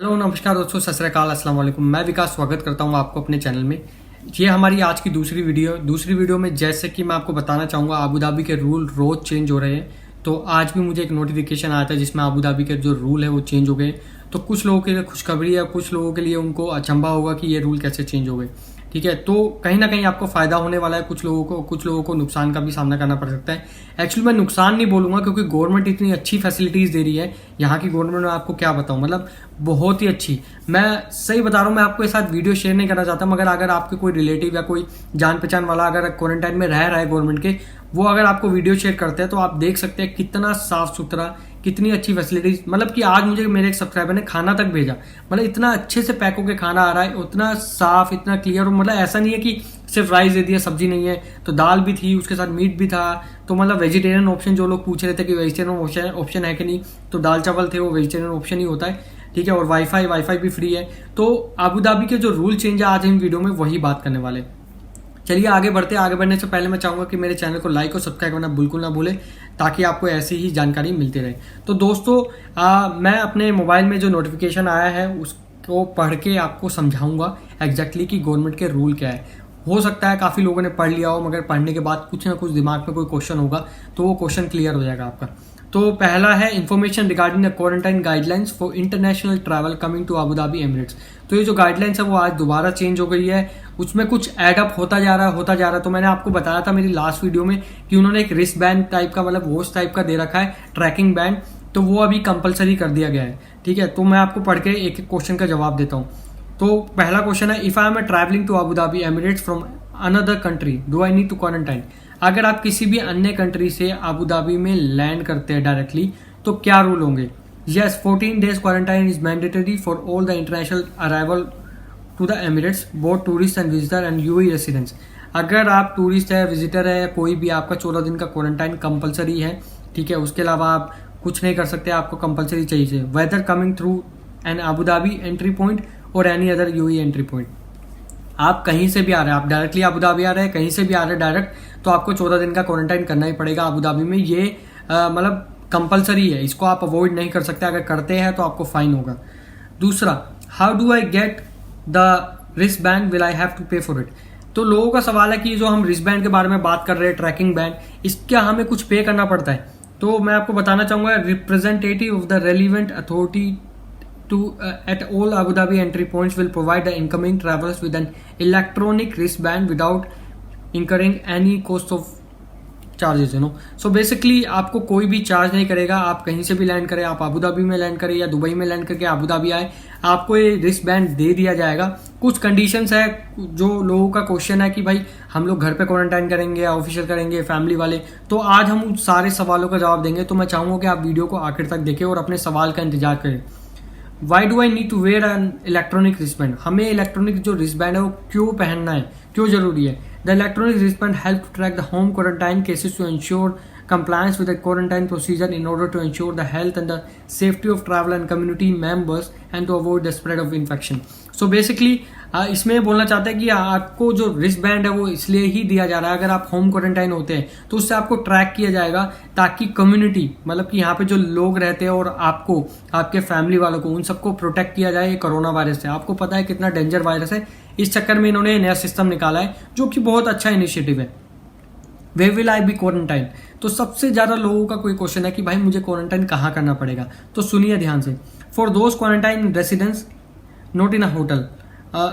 Hello नमस्कार दोस्तों, सत श्री अकाल, अस्सलाम वालेकुम। मैं विकास स्वागत करता हूं आपको अपने चैनल में। ये हमारी आज की दूसरी वीडियो में जैसे कि मैं आपको बताना चाहूँगा अबू धाबी के रूल रोज़ चेंज हो रहे हैं। तो आज भी मुझे एक नोटिफिकेशन आया था जिसमें अबू धाबी के जो रूल है वो चेंज हो गए। तो कुछ लोगों के लिए खुशखबरी है, कुछ लोगों के लिए उनको अचंभा होगा कि ये रूल कैसे चेंज हो गए। ठीक है, तो कहीं ना कहीं आपको फायदा होने वाला है, कुछ लोगों को नुकसान का भी सामना करना पड़ सकता है। एक्चुअली मैं नुकसान नहीं बोलूंगा क्योंकि गवर्नमेंट इतनी अच्छी फैसिलिटीज दे रही है। यहाँ की गवर्नमेंट में आपको क्या बताऊं, मतलब बहुत ही अच्छी। मैं सही बता रहा हूँ, मैं आपके साथ वीडियो शेयर नहीं करना चाहता, मगर अगर आपके कोई रिलेटिव या कोई जान पहचान वाला अगर क्वारंटाइन में रह रहा है गवर्नमेंट के, वो अगर आपको वीडियो शेयर करते हैं तो आप देख सकते हैं कितना साफ सुथरा, कितनी अच्छी फैसिलिटीज। मतलब कि आज मुझे मेरे एक सब्सक्राइबर ने खाना तक भेजा, मतलब इतना अच्छे से पैक होकर खाना आ रहा है, उतना साफ, इतना क्लियर। मतलब ऐसा नहीं है कि सिर्फ राइस दे दिया, सब्जी नहीं है, तो दाल भी थी, उसके साथ मीट भी था। तो मतलब वेजिटेरियन ऑप्शन, जो लोग पूछ रहे थे कि वेजिटेरियन ऑप्शन है कि नहीं, तो दाल चावल थे, वो वेजिटेरियन ऑप्शन ही होता है। ठीक है, और वाईफाई भी फ्री है। तो अबू धाबी के जो रूल चेंज है आज हम वीडियो में वही बात करने वाले। चलिए आगे बढ़ते हैं। आगे बढ़ने से पहले मैं चाहूंगा कि मेरे चैनल को लाइक और सब्सक्राइब करना बिल्कुल ना भूलें, ताकि आपको ऐसी ही जानकारी मिलती रहे। तो दोस्तों मैं अपने मोबाइल में जो नोटिफिकेशन आया है उसको पढ़ के आपको समझाऊंगा एग्जैक्टली कि गवर्नमेंट के रूल क्या है। हो सकता है काफ़ी लोगों ने पढ़ लिया हो, मगर पढ़ने के बाद कुछ ना कुछ दिमाग में कोई क्वेश्चन होगा, तो वो क्वेश्चन क्लियर हो जाएगा आपका। तो पहला है information regarding the quarantine guidelines for international travel coming to Abu Dhabi Emirates. तो ये जो गाइडलाइंस है वो आज दोबारा चेंज हो गई है। उसमें कुछ एडअप होता जा रहा है। तो मैंने आपको बताया था मेरी लास्ट वीडियो में कि उन्होंने एक रिस्ट बैंड टाइप का, मतलब वॉच टाइप का दे रखा है, ट्रैकिंग बैंड। तो वो अभी कंपलसरी कर दिया गया है। ठीक है, तो मैं आपको पढ़ के एक एक क्वेश्चन का जवाब देता हूँ। तो पहला क्वेश्चन है, if I am travelling to Abu Dhabi Emirates from another country do I need to quarantine. अगर आप किसी भी अन्य कंट्री से अबू धाबी में लैंड करते हैं डायरेक्टली, तो क्या रूल होंगे। Yes, 14 days quarantine is mandatory for all the international arrival to the Emirates, both tourist and visitor and UAE residents. अगर आप टूरिस्ट है, विजिटर है, कोई भी, आपका 14 दिन का क्वारंटाइन कंपलसरी है। ठीक है, उसके अलावा आप कुछ नहीं कर सकते, आपको कंपलसरी चाहिए। Whether coming through an Abu Dhabi entry point और any other UAE entry point. आप कहीं से भी आ रहे हैं, आप डायरेक्टली अबू धाबी आ रहे हैं, कहीं से भी आ रहे हैं डायरेक्ट, तो आपको 14 दिन का क्वारंटाइन करना ही पड़ेगा अबू धाबी में। ये मतलब कंपलसरी है, इसको आप अवॉइड नहीं कर सकते। अगर करते हैं तो आपको फाइन होगा। दूसरा, how do I get the wrist band, will I have to pay for it. तो लोगों का सवाल है कि जो हम रिस्ट बैंड के बारे में बात कर रहे हैं, ट्रैकिंग बैंड, इसका हमें कुछ पे करना पड़ता है। तो मैं आपको बताना चाहूंगा, representative of the relevant authority at all Abu Dhabi entry points will provide the incoming travelers with an electronic wristband without incurring any cost of charges, so basically आपको कोई भी चार्ज नहीं करेगा। आप कहीं से भी लैंड करें, आप अबू धाबी में लैंड करें या दुबई में लैंड करके अबू धाबी आए, आपको ये रिस्ट बैंड दे दिया जाएगा। कुछ कंडीशंस है, जो लोगों का क्वेश्चन है कि भाई हम लोग घर पे क्वारंटाइन करेंगे, ऑफिशियल करेंगे, फैमिली वाले, तो आज हम उन सारे सवालों का जवाब देंगे। तो मैं चाहूंगा कि आप वीडियो को आखिर तक देखें और अपने सवाल का इंतजार करें। Why do I need to wear an electronic wristband. हमें इलेक्ट्रॉनिक जो रिस्टबैंड है वो क्यों पहनना है, क्यों जरूरी है। The electronic wristband help to track the home quarantine cases to ensure compliance with the quarantine procedure in order to ensure the health and the safety of travel and community members and to avoid the spread of infection. So basically इसमें बोलना चाहते हैं कि आपको जो wrist band है वो इसलिए ही दिया जा रहा है, अगर आप होम क्वारंटाइन होते हैं तो उससे आपको ट्रैक किया जाएगा, ताकि कम्युनिटी, मतलब कि यहाँ पे जो लोग रहते हैं और आपको, आपके फैमिली वालों को, उन सबको प्रोटेक्ट किया जाए कोरोना वायरस से। आपको पता है कितना डेंजर वायरस है, इस चक्कर में इन्होंने नया सिस्टम निकाला है जो कि बहुत अच्छा इनिशिएटिव है। वे विल आई बी क्वारंटाइन। तो सबसे ज्यादा लोगों का कोई क्वेश्चन है कि भाई मुझे क्वारंटाइन कहाँ करना पड़ेगा, तो सुनिए ध्यान से। For those quarantine in residence not in a hotel,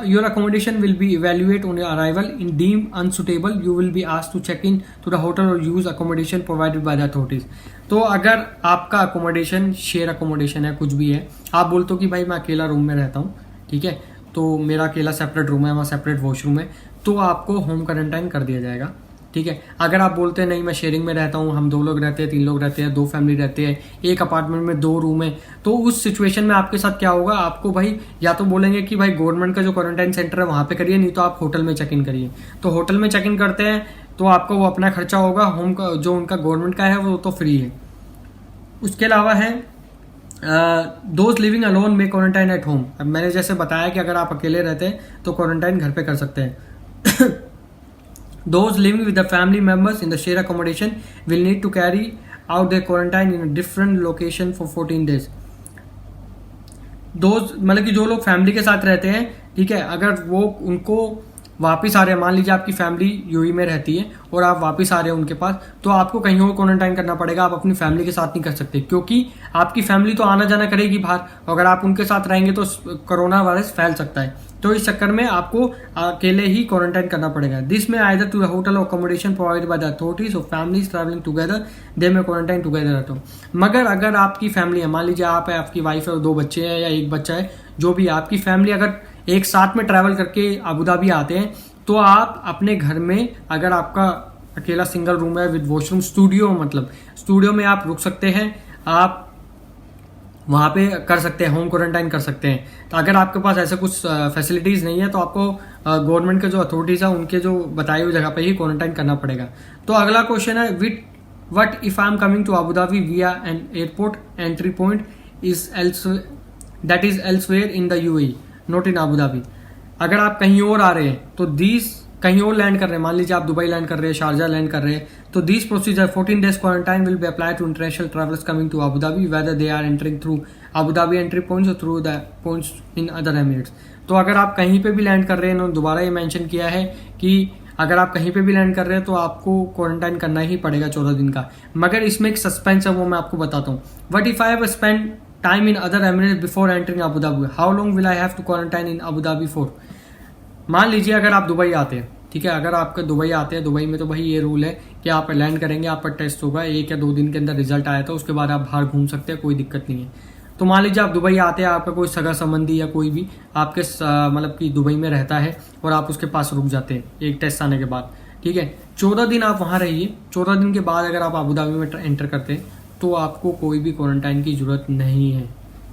your accommodation will be evaluate on your arrival. In deem unsuitable you will be asked to check in to the hotel और use accommodation provided by the authorities. तो अगर आपका accommodation share accommodation है, कुछ भी है, आप बोलते हो कि भाई मैं अकेला रूम में रहता हूँ, ठीक है, तो मेरा अकेला सेपरेट रूम है, वहाँ सेपरेट वॉशरूम है, तो आपको होम क्वारंटाइन कर दिया जाएगा। ठीक है, अगर आप बोलते हैं नहीं मैं शेयरिंग में रहता हूँ, हम 2 लोग रहते हैं, 3 लोग रहते हैं, 2 फैमिली रहते हैं, एक अपार्टमेंट में 2 रूम है, तो उस सिचुएशन में आपके साथ क्या होगा, आपको भाई या तो बोलेंगे कि भाई गवर्नमेंट का जो क्वारंटाइन सेंटर है वहां पे करिए, नहीं तो आप होटल में चेक इन करिए। तो होटल में चेक इन करते हैं तो आपको वो अपना खर्चा होगा, होम का जो उनका गवर्नमेंट का है वो तो फ्री है। उसके अलावा है दोस्त लिविंग अलोन में क्वारंटाइन एट होम। अब मैंने जैसे बताया कि अगर आप अकेले रहते हैं तो क्वारंटाइन घर पे कर सकते हैं। Those living with the family members in the share accommodation will need to carry out their quarantine in a different location for 14 days. दोस्त मतलब कि जो लोग फैमिली के साथ रहते हैं, ठीक है, अगर वो उनको वापस आ रहे हैं, मान लीजिए आपकी फैमिली यूएई में रहती है और आप वापस आ रहे हैं उनके पास, तो आपको कहीं और क्वारंटाइन करना पड़ेगा। आप अपनी फैमिली के साथ नहीं कर सकते, क्योंकि आपकी फैमिली तो आना जाना करेगी बाहर, अगर आप उनके साथ रहेंगे तो कोरोना वायरस फैल सकता है। तो इस चक्कर में आपको अकेले ही क्वारंटाइन करना पड़ेगा। This may either to hotel accommodation provided by the authorities और families travelling together, they may quarantine together at home. मगर अगर आपकी फैमिली है, मान लीजिए आप है, आपकी वाइफ है और 2 बच्चे हैं या 1 बच्चा है, जो भी आपकी फैमिली अगर एक साथ में ट्रैवल करके अबू धाबी आते हैं, तो आप अपने घर में, अगर आपका अकेला सिंगल रूम है विद वॉशरूम, स्टूडियो मतलब स्टूडियो में आप रुक सकते हैं, आप वहां पे कर सकते हैं, होम क्वारंटाइन कर सकते हैं। तो अगर आपके पास ऐसे कुछ फैसिलिटीज नहीं है, तो आपको गवर्नमेंट के जो अथॉरिटीज है उनके जो बताई हुई जगह पे ही क्वारंटाइन करना पड़ेगा। तो अगला क्वेश्चन है, what if I am coming to Abu Dhabi via an airport entry point is elsewhere in the UAE not in Abu Dhabi. अगर आप कहीं और आ रहे हैं तो कहीं और लैंड कर रहे हैं, मान लीजिए आप दुबई लैंड कर रहे हैं, शारजा लैंड कर रहे हैं, तो this procedure 14 days quarantine will be apply to international travellers coming to Abu Dhabi whether they are entering through Abu Dhabi entry points और through the points in other emirates. तो अगर आप कहीं पे भी लैंड कर रहे हैं, उन्होंने दोबारा ये मेंशन किया है कि अगर आप कहीं पे भी लैंड कर रहे हैं तो आपको क्वारंटाइन करना ही पड़ेगा 14 दिन का। मगर इसमें एक सस्पेंस है, वो मैं आपको बताता हूँ। What if I have spend time in other Emirates before entering Abu Dhabi, how long will I have to quarantine in Abu Dhabi for. मान लीजिए अगर आप दुबई आते हैं, ठीक है, अगर आपके दुबई आते हैं, दुबई में तो भाई ये रूल है कि आप लैंड करेंगे, आपका टेस्ट होगा, 1 या 2 दिन के अंदर रिजल्ट आया था, उसके बाद आप बाहर घूम सकते हैं, कोई दिक्कत नहीं है। तो मान लीजिए आप दुबई आते हैं, आपका कोई सगा संबंधी या कोई भी आपके मतलब कि दुबई में रहता है और आप उसके पास रुक जाते हैं एक टेस्ट आने के बाद, ठीक है, 14 दिन आप वहां रहिए। 14 दिन के बाद अगर आप अबू धाबी में एंटर करते हैं तो आपको कोई भी क्वारंटाइन की जरूरत नहीं है,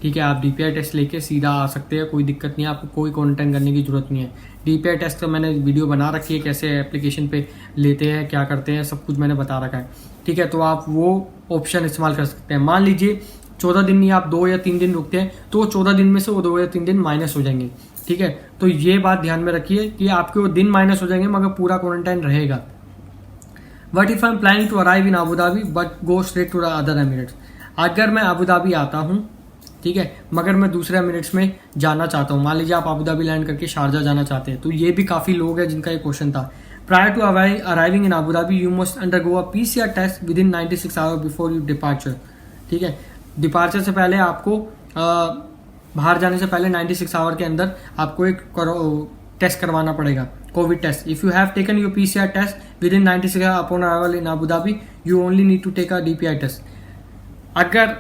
ठीक है। आप डीपीआई टेस्ट लेके सीधा आ सकते हैं, कोई दिक्कत नहीं है, आपको कोई क्वारंटाइन करने की जरूरत नहीं है। डीपीआई टेस्ट का मैंने वीडियो बना रखी है, कैसे एप्लीकेशन पे लेते हैं, क्या करते हैं, सब कुछ मैंने बता रखा है, ठीक है। तो आप वो ऑप्शन इस्तेमाल कर सकते हैं। मान लीजिए 14 दिन नहीं, आप 2 या 3 दिन रुकते हैं, तो 14 दिन में से वो 2 या 3 दिन माइनस हो जाएंगे, ठीक है। तो ये बात ध्यान में रखिए कि आपके वो दिन माइनस हो जाएंगे मगर पूरा क्वारंटाइन रहेगा। What if I am planning to arrive in Abu Dhabi but go straight to the other Emirates. अगर मैं अबू धाबी आता हूँ, ठीक है, मगर मैं दूसरे एमिरेट्स में जाना चाहता हूँ, मान लीजिए आप अबू धाबी लैंड करके शारजा जाना चाहते हैं, तो ये भी काफी लोग हैं जिनका ये क्वेश्चन था। Prior to arriving in Abu Dhabi you must undergo a PCR test within 96 hour before you departure, ठीक है। डिपार्चर से पहले आपको बाहर जाने से पहले 96 आवर के अंदर आपको एक टेस्ट करवाना पड़ेगा, COVID test. If you have taken your PCR test within 96 hour upon arrival in Abu Dhabi you only need to take a DPI test. अगर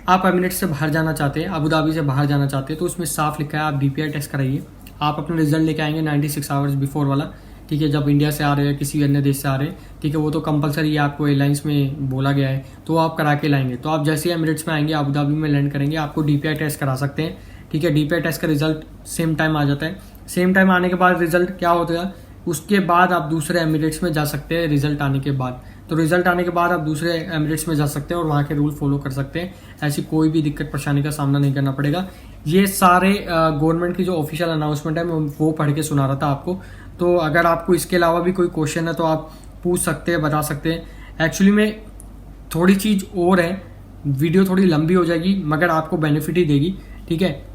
आप एमिरेट्स से बाहर जाना चाहते हैं, अबू धाबी से बाहर जाना चाहते हैं, तो उसमें साफ लिखा है आप डीपीआई टेस्ट कराइए। आप अपना रिजल्ट लेके आएंगे 96 आवर्स बिफोर वाला, ठीक है। जब इंडिया से आ रहे हैं, किसी अन्य देश से आ रहे हैं, ठीक है, वो तो कंपलसरी है, आपको एयरलाइंस में बोला गया है, तो आप करा के लाएंगे। तो आप जैसे ही एमिरेट्स में आएंगे, अबू धाबी में लैंड करेंगे, आपको डीपीआई टेस्ट करा सकते हैं, ठीक है। डीपीआई टेस्ट का रिजल्ट सेम टाइम आ जाता है। सेम टाइम आने के बाद रिजल्ट क्या होता है, उसके बाद आप दूसरे एमिरेट्स में जा सकते हैं रिजल्ट आने के बाद। तो रिजल्ट आने के बाद आप दूसरे एमिरेट्स में जा सकते हैं और वहाँ के रूल फॉलो कर सकते हैं। ऐसी कोई भी दिक्कत परेशानी का सामना नहीं करना पड़ेगा। ये सारे गवर्नमेंट की जो ऑफिशियल अनाउंसमेंट है मैं वो पढ़ के सुना रहा था आपको। तो अगर आपको इसके अलावा भी कोई क्वेश्चन है तो आप पूछ सकते हैं, बता सकते हैं। एक्चुअली में थोड़ी चीज़ और है, वीडियो थोड़ी लंबी हो जाएगी मगर आपको बेनिफिट ही देगी, ठीक है।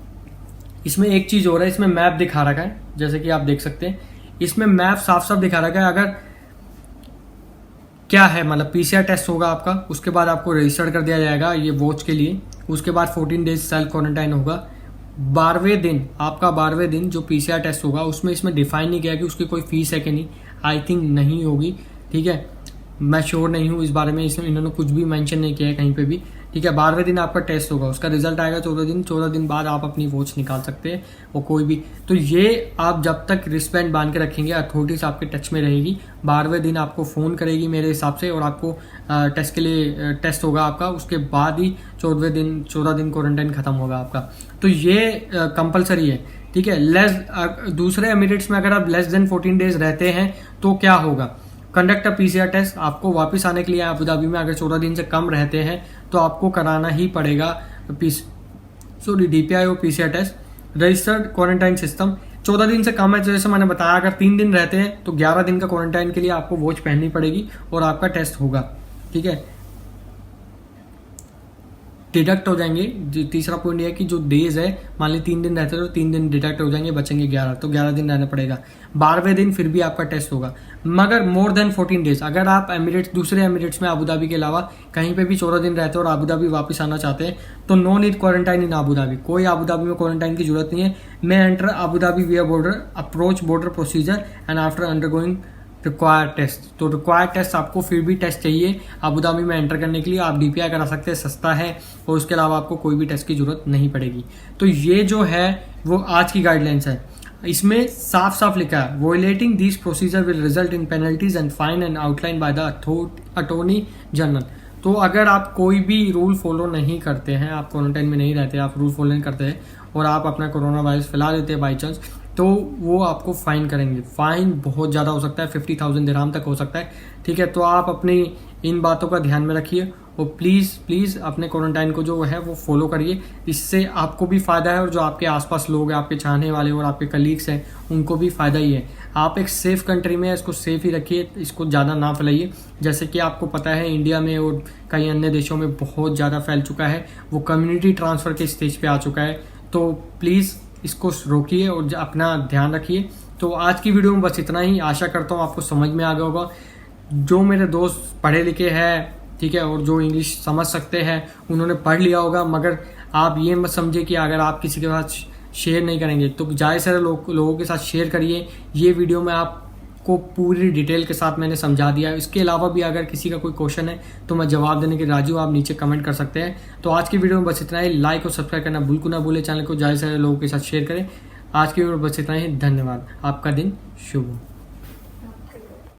इसमें एक चीज़ और है, इसमें मैप दिखा रखा है, जैसे कि आप देख सकते हैं इसमें मैप साफ साफ दिखा रखा है। अगर क्या है मतलब पीसीआर टेस्ट होगा आपका, उसके बाद आपको रजिस्टर कर दिया जाएगा ये वॉच के लिए, उसके बाद 14 डेज सेल्फ क्वारंटाइन होगा। 12वें दिन आपका 12वें दिन जो पीसीआर टेस्ट होगा उसमें इसमें डिफाइन नहीं किया कि उसकी कोई फीस है कि नहीं, आई थिंक नहीं होगी, ठीक है। मैं श्योर नहीं हूँ इस बारे में, इसमें इन्होंने कुछ भी मेंशन नहीं किया है कहीं पे भी, ठीक है। 12वें दिन आपका टेस्ट होगा, उसका रिजल्ट आएगा 14 दिन बाद आप अपनी वॉच निकाल सकते हैं और कोई भी। तो ये आप जब तक रिस्टबैंड बांध के रखेंगे, अथॉरिटीज आपके टच में रहेगी। 12वें दिन आपको फोन करेगी मेरे हिसाब से और आपको टेस्ट के लिए टेस्ट होगा आपका, उसके बाद ही 14 दिन क्वारंटाइन खत्म होगा आपका। तो ये कंपलसरी है, ठीक है। दूसरे एमिरेट्स में अगर आप लेस देन 14 डेज रहते हैं तो क्या होगा, कंडक्ट अ पीसीआर टेस्ट। आपको वापस आने के लिए अबू धाबी में अगर 14 दिन से कम रहते हैं तो आपको कराना ही पड़ेगा डीपीआई और PCR test. Registered quarantine system 14 दिन से कम है, जैसे मैंने बताया अगर 3 दिन रहते हैं तो 11 दिन का क्वारंटाइन के लिए आपको वॉच पहननी पड़ेगी और आपका टेस्ट होगा, ठीक है। डिडक्ट हो जाएंगे। तीसरा पॉइंट ये है कि जो डेज है, मान ली 3 दिन रहते हैं तो 3 दिन डिडक्ट हो जाएंगे, बचेंगे 11, तो 11 दिन रहना पड़ेगा। 12वें दिन फिर भी आपका टेस्ट होगा, मगर मोर देन 14 डेज अगर आप एमिरेट्स, दूसरे एमिरेट्स में अबू धाबी के अलावा कहीं पे भी 14 दिन रहते हैं और अबू धाबी वापस आना चाहते हैं तो no need quarantine in Abu Dhabi. कोई अबू धाबी में क्वारंटाइन की जरूरत नहीं है। May enter Abu Dhabi via border, approach border procedure and after undergoing required test. तो रिक्वायर्ड टेस्ट आपको फिर भी टेस्ट चाहिए अबू धाबी में एंटर करने के लिए, आप DPI करा सकते हैं, सस्ता है, और उसके अलावा आपको कोई भी टेस्ट की जरूरत नहीं पड़ेगी। तो ये जो है वो आज की गाइडलाइंस है, इसमें साफ साफ लिखा है violating this procedure will result in penalties and fine and outline by the attorney general. तो अगर आप कोई भी रूल फॉलो नहीं करते हैं, आप क्वारंटाइन में नहीं रहते, आप रूल फॉलो नहीं करते हैं और आप अपना कोरोना वायरस फैला देते हैं बाई चांस, तो वो आपको फाइन करेंगे। फाइन बहुत ज़्यादा हो सकता है, 50,000 दिरहम तक हो सकता है। ठीक है, तो आप अपनी इन बातों का ध्यान में रखिए और प्लीज़ अपने क्वारंटाइन को जो है वो फॉलो करिए। इससे आपको भी फ़ायदा है और जो आपके आसपास लोग हैं, आपके चाहने वाले और आपके कलीग्स हैं, उनको भी फ़ायदा ही है। आप एक सेफ़ कंट्री में, इसको सेफ़ ही रखिए, इसको ज़्यादा ना फैलाइए। जैसे कि आपको पता है इंडिया में और कई अन्य देशों में बहुत ज़्यादा फैल चुका है, वो कम्युनिटी ट्रांसफ़र के स्टेज पर आ चुका है। तो प्लीज़ इसको रोकिए और अपना ध्यान रखिए। तो आज की वीडियो में बस इतना ही। आशा करता हूँ आपको समझ में आ गया होगा। जो मेरे दोस्त पढ़े लिखे हैं, ठीक है, और जो इंग्लिश समझ सकते हैं उन्होंने पढ़ लिया होगा, मगर आप ये मत समझे कि अगर आप किसी के साथ शेयर नहीं करेंगे तो ज़्यादा सारे लोगों के साथ शेयर करिए। ये वीडियो में आपको पूरी डिटेल के साथ मैंने समझा दिया है। इसके अलावा भी अगर किसी का कोई क्वेश्चन है तो मैं जवाब देने के राजू, आप नीचे कमेंट कर सकते हैं। तो आज की वीडियो में बस इतना ही। लाइक और सब्सक्राइब करना बिल्कुल ना भूलें, चैनल को ज़्यादा सारे लोगों के साथ शेयर करें। आज की वीडियो में बस इतना ही। धन्यवाद। आपका दिन शुभ हो।